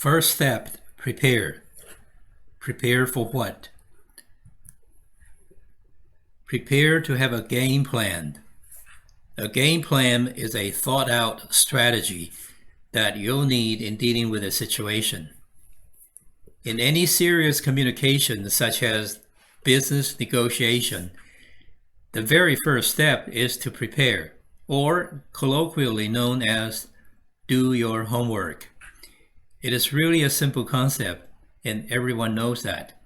First step, prepare. Prepare for what? Prepare to have a game plan. A game plan is a thought-out strategy that you'll need in dealing with a situation. In any serious communication, such as business negotiation, the very first step is to prepare, or colloquially known as do your homework. It is really a simple concept, and everyone knows that.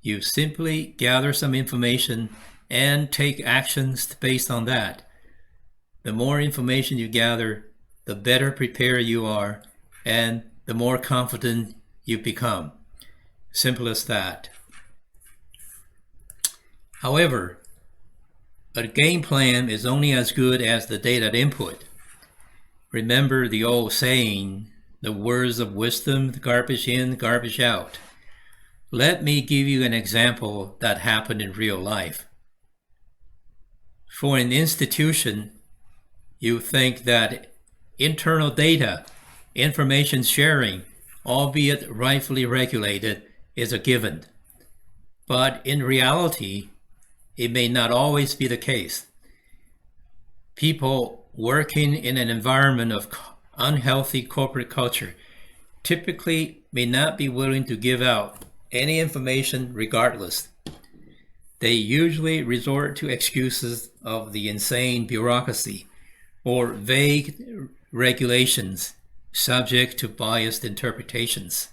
You simply gather some information and take actions based on that. The more information you gather, the better prepared you are, and the more confident you become. Simple as that. However, a game plan is only as good as the data input. Remember the old saying, the words of wisdom, garbage in, garbage out. Let me give you an example that happened in real life. For an institution, you think that internal data, information sharing, albeit rightfully regulated, is a given. But in reality, it may not always be the case. People working in an environment of unhealthy corporate culture typically may not be willing to give out any information regardless. They usually resort to excuses of the insane bureaucracy or vague regulations subject to biased interpretations.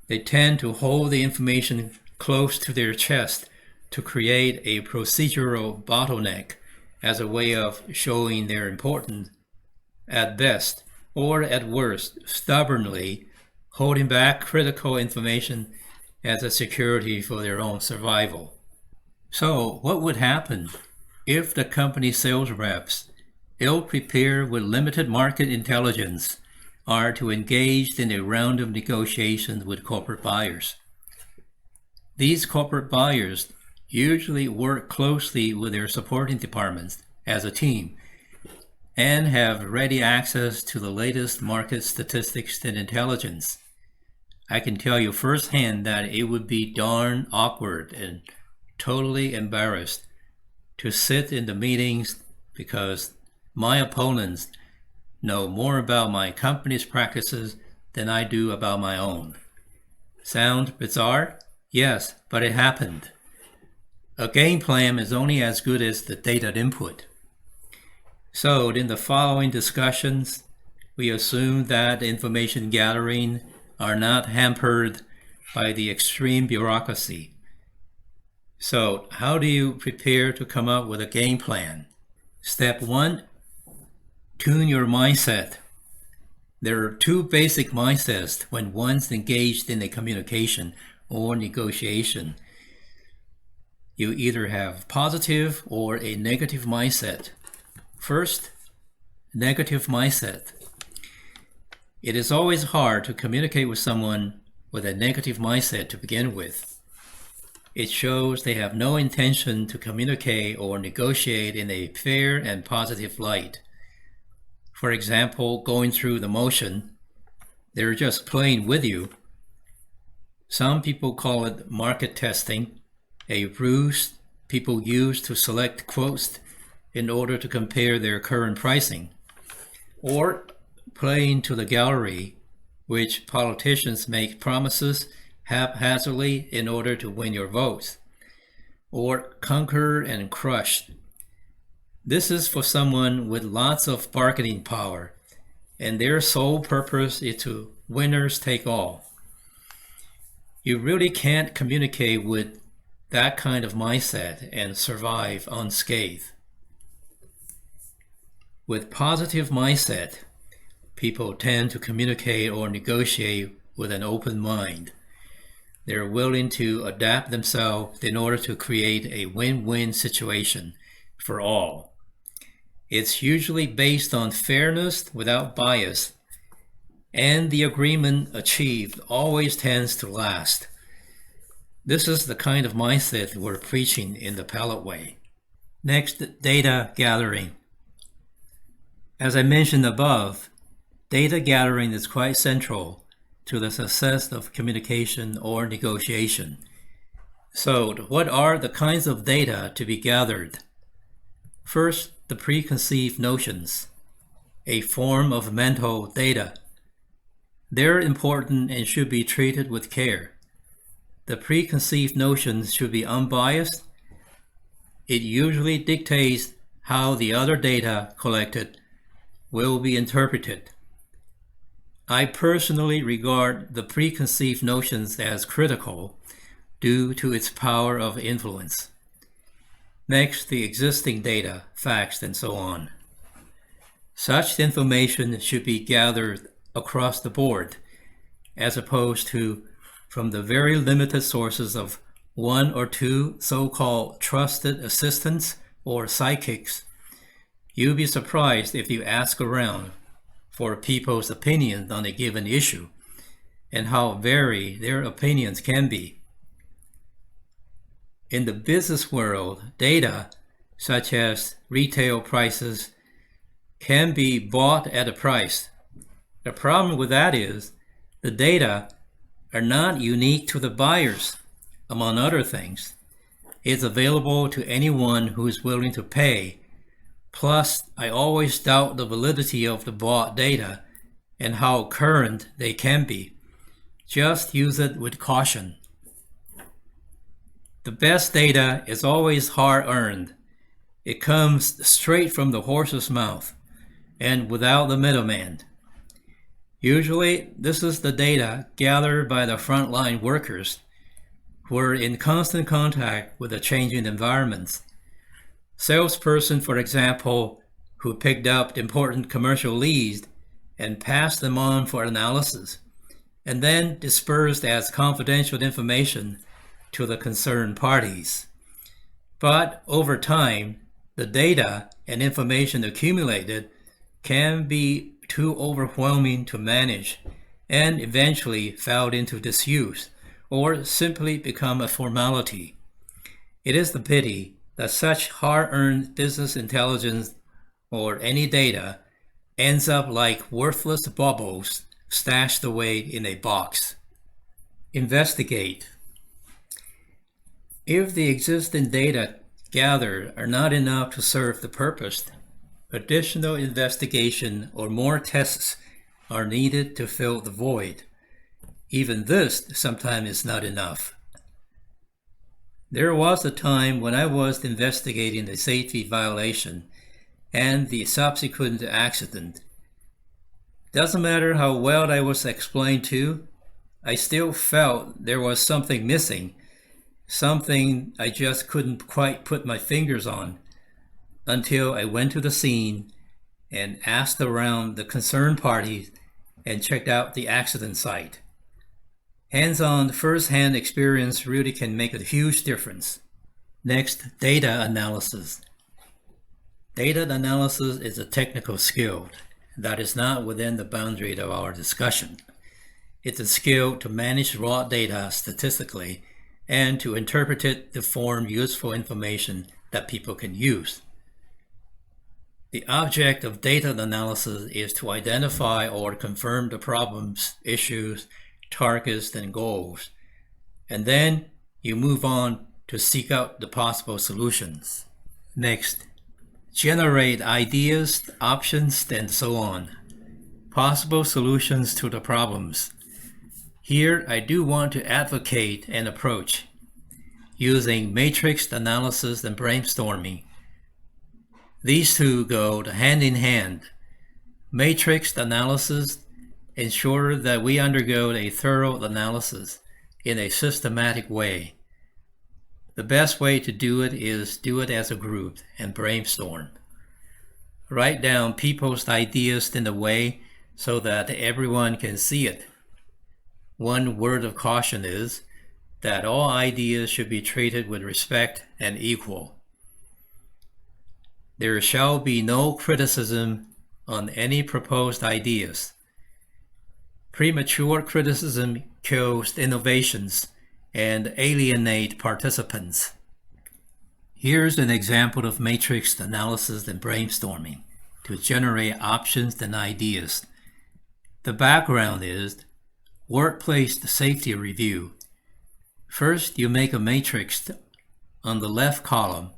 They tend to hold the information close to their chest to create a procedural bottleneck as a way of showing their importance at best, or at worst, stubbornly holding back critical information as a security for their own survival. So, what would happen if the company sales reps, ill-prepared with limited market intelligence, are to engage in a round of negotiations with corporate buyers? These corporate buyers usually work closely with their supporting departments as a team and have ready access to the latest market statistics and intelligence. I can tell you firsthand that it would be darn awkward and totally embarrassed to sit in the meetings because my opponents know more about my company's practices than I do about my own. Sound bizarre? Yes, but it happened. A game plan is only as good as the data input. So in the following discussions, we assume that information gathering are not hampered by the extreme bureaucracy. So how do you prepare to come up with a game plan? Step 1, tune your mindset. There are two basic mindsets when one's engaged in a communication or negotiation. You either have positive or a negative mindset. First, negative mindset. It is always hard to communicate with someone with a negative mindset to begin with. It shows they have no intention to communicate or negotiate in a fair and positive light. For example, going through the motion, they're just playing with you. Some people call it market testing, a ruse people use to select quotes in order to compare their current pricing, or playing to the gallery, which politicians make promises haphazardly in order to win your votes, or conquer and crush. This is for someone with lots of bargaining power, and their sole purpose is to winners take all. You really can't communicate with that kind of mindset and survive unscathed. With positive mindset, people tend to communicate or negotiate with an open mind. They're willing to adapt themselves in order to create a win-win situation for all. It's usually based on fairness without bias, and the agreement achieved always tends to last. This is the kind of mindset we're preaching in the PELETE way. Next, data gathering. As I mentioned above, Data gathering is quite central to the success of communication or negotiation. So, what are the kinds of data to be gathered? First, the preconceived notions, a form of mental data. They're important and should be treated with care. The preconceived notions should be unbiased. It usually dictates how the other data collected will be interpreted. I personally regard the preconceived notions as critical due to its power of influence. Next, the existing data, facts, and so on. Such information should be gathered across the board, as opposed to from the very limited sources of one or two so-called trusted assistants or psychics. You'll be surprised if you ask around for people's opinions on a given issue and how varied their opinions can be. In the business world, data such as retail prices can be bought at a price. The problem with that is the data are not unique to the buyers, among other things. It's available to anyone who is willing to pay. Plus, I always doubt the validity of the bought data and how current they can be. Just use it with caution. The best data is always hard-earned. It comes straight from the horse's mouth and without the middleman. Usually, this is the data gathered by the frontline workers who are in constant contact with the changing environments. Salesperson, for example, who picked up important commercial leads and passed them on for analysis, and then dispersed as confidential information to the concerned parties. But over time, the data and information accumulated can be too overwhelming to manage and eventually fall into disuse or simply become a formality. It is the pity that such hard-earned business intelligence or any data ends up like worthless bubbles stashed away in a box. Investigate. If the existing data gathered are not enough to serve the purpose, additional investigation or more tests are needed to fill the void. Even this sometimes is not enough. There was a time when I was investigating a safety violation and the subsequent accident. Doesn't matter how well I was explained to, I still felt there was something missing, something I just couldn't quite put my fingers on, until I went to the scene and asked around the concerned parties and checked out the accident site. Hands-on, first-hand experience really can make a huge difference. Next, data analysis. Data analysis is a technical skill that is not within the boundary of our discussion. It's a skill to manage raw data statistically and to interpret it to form useful information that people can use. The object of data analysis is to identify or confirm the problems, issues, targets, and goals, and then you move on to seek out the possible solutions. Next, generate ideas, options, and so on. Possible solutions to the problems. Here, I do want to advocate an approach using matrix analysis and brainstorming. These two go hand in hand. Matrix analysis ensures that we undergo a thorough analysis in a systematic way. The best way to do it is do it as a group and brainstorm. Write down people's ideas in a way so that everyone can see it. One word of caution is that all ideas should be treated with respect and equal. There shall be no criticism on any proposed ideas. Premature criticism kills innovations and alienate participants. Here's an example of matrix analysis and brainstorming to generate options and ideas. The background is workplace safety review. First, you make a matrix. On the left column,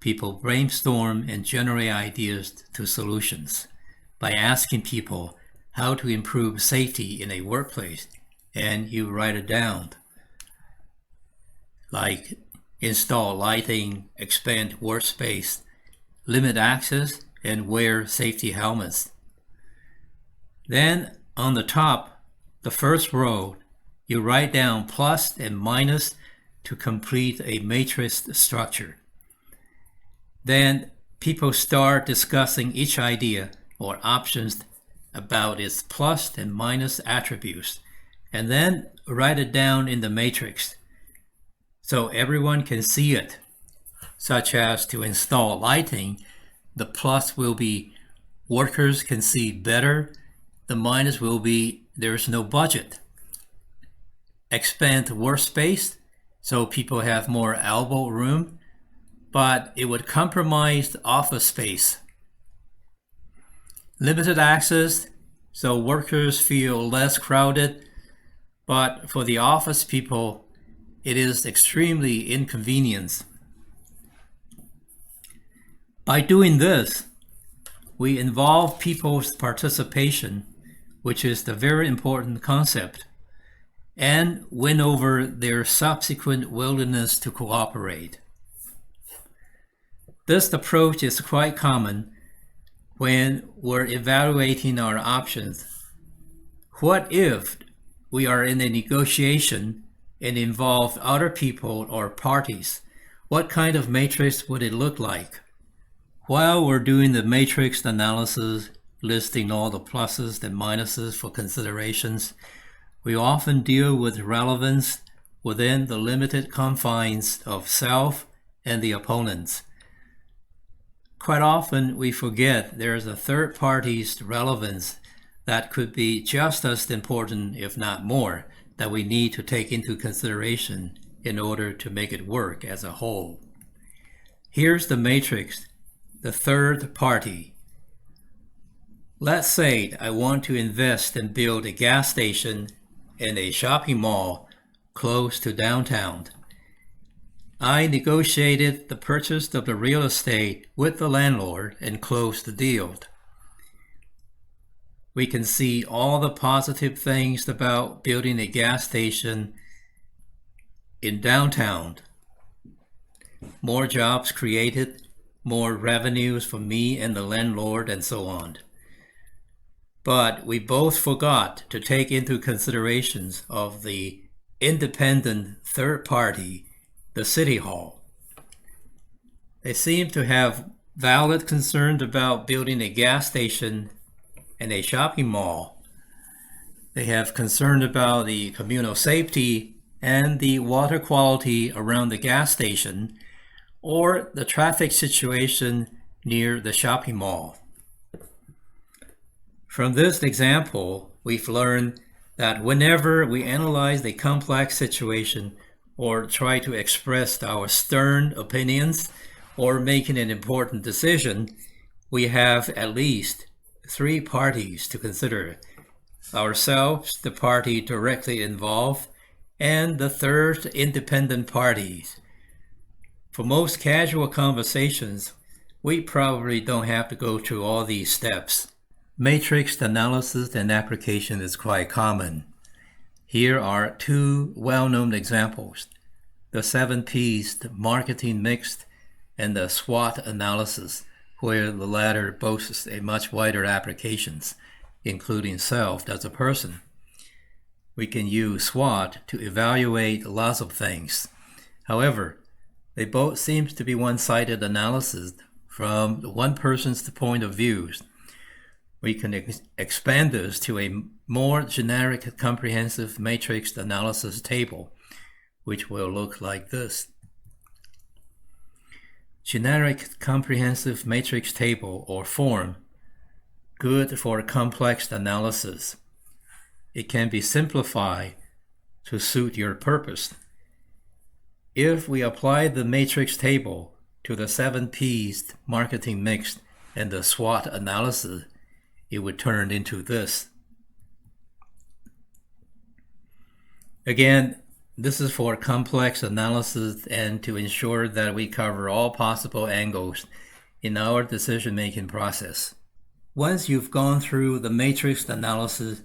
people brainstorm and generate ideas to solutions by asking people how to improve safety in a workplace, and you write it down. Like install lighting, expand workspace, limit access, and wear safety helmets. Then on the top, the first row, you write down plus and minus to complete a matrix structure. Then people start discussing each idea or options about its plus and minus attributes, and then write it down in the matrix so everyone can see it, such as to install lighting, the plus will be workers can see better, the minus will be there's no budget. Expand workspace so people have more elbow room, but it would compromise the office space. Limited access so workers feel less crowded, but for the office people, it is extremely inconvenient. By doing this, we involve people's participation, which is the very important concept, and win over their subsequent willingness to cooperate. This approach is quite common when we're evaluating our options. What if we are in a negotiation and involve other people or parties? What kind of matrix would it look like? While we're doing the matrix analysis, listing all the pluses and minuses for considerations, we often deal with relevance within the limited confines of self and the opponents. Quite often we forget there is a third party's relevance that could be just as important, if not more, that we need to take into consideration in order to make it work as a whole. Here's the matrix, the third party. Let's say I want to invest and build a gas station in a shopping mall close to downtown. I negotiated the purchase of the real estate with the landlord and closed the deal. We can see all the positive things about building a gas station in downtown. More jobs created, more revenues for me and the landlord, and so on. But we both forgot to take into considerations of the independent third party, the City Hall. They seem to have valid concerns about building a gas station and a shopping mall. They have concern about the communal safety and the water quality around the gas station or the traffic situation near the shopping mall. From this example, we've learned that whenever we analyze a complex situation or try to express our stern opinions or making an important decision, we have at least three parties to consider: ourselves, the party directly involved, and the third independent parties. For most casual conversations, we probably don't have to go through all these steps. Matrix analysis and application is quite common. Here are two well-known examples: the 7 P's, the marketing mix, and the SWOT analysis, where the latter boasts a much wider applications, including self as a person. We can use SWOT to evaluate lots of things. However, they both seem to be one-sided analysis from one person's point of view. We can expand this to a more generic comprehensive matrix analysis table, which will look like this. Generic comprehensive matrix table or form, good for complex analysis. It can be simplified to suit your purpose. If we apply the matrix table to the 7 P's marketing mix and the SWOT analysis, it would turn into this. Again, this is for complex analysis and to ensure that we cover all possible angles in our decision-making process. Once you've gone through the matrix analysis,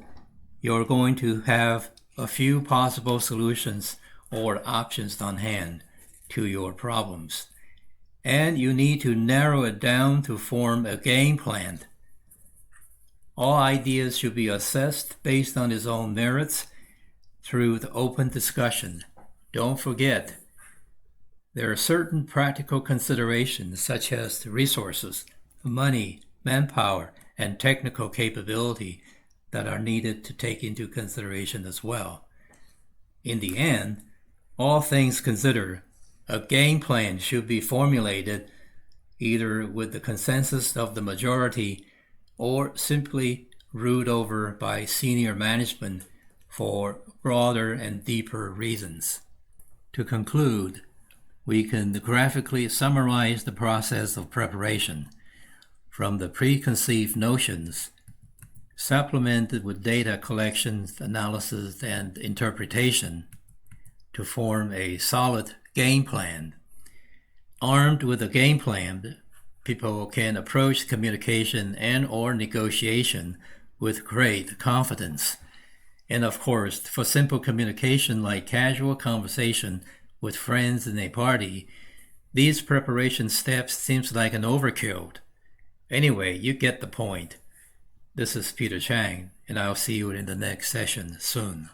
you're going to have a few possible solutions or options on hand to your problems. And you need to narrow it down to form a game plan. All ideas should be assessed based on its own merits through the open discussion. Don't forget, there are certain practical considerations such as the resources, money, manpower, and technical capability that are needed to take into consideration as well. In the end, all things considered, a game plan should be formulated either with the consensus of the majority or simply ruled over by senior management for broader and deeper reasons. To conclude, we can graphically summarize the process of preparation from the preconceived notions, supplemented with data collection, analysis, and interpretation to form a solid game plan. Armed with a game plan, people can approach communication and/or negotiation with great confidence. And of course, for simple communication like casual conversation with friends in a party, these preparation steps seems like an overkill. Anyway, you get the point. This is Peter Chang, and I'll see you in the next session soon.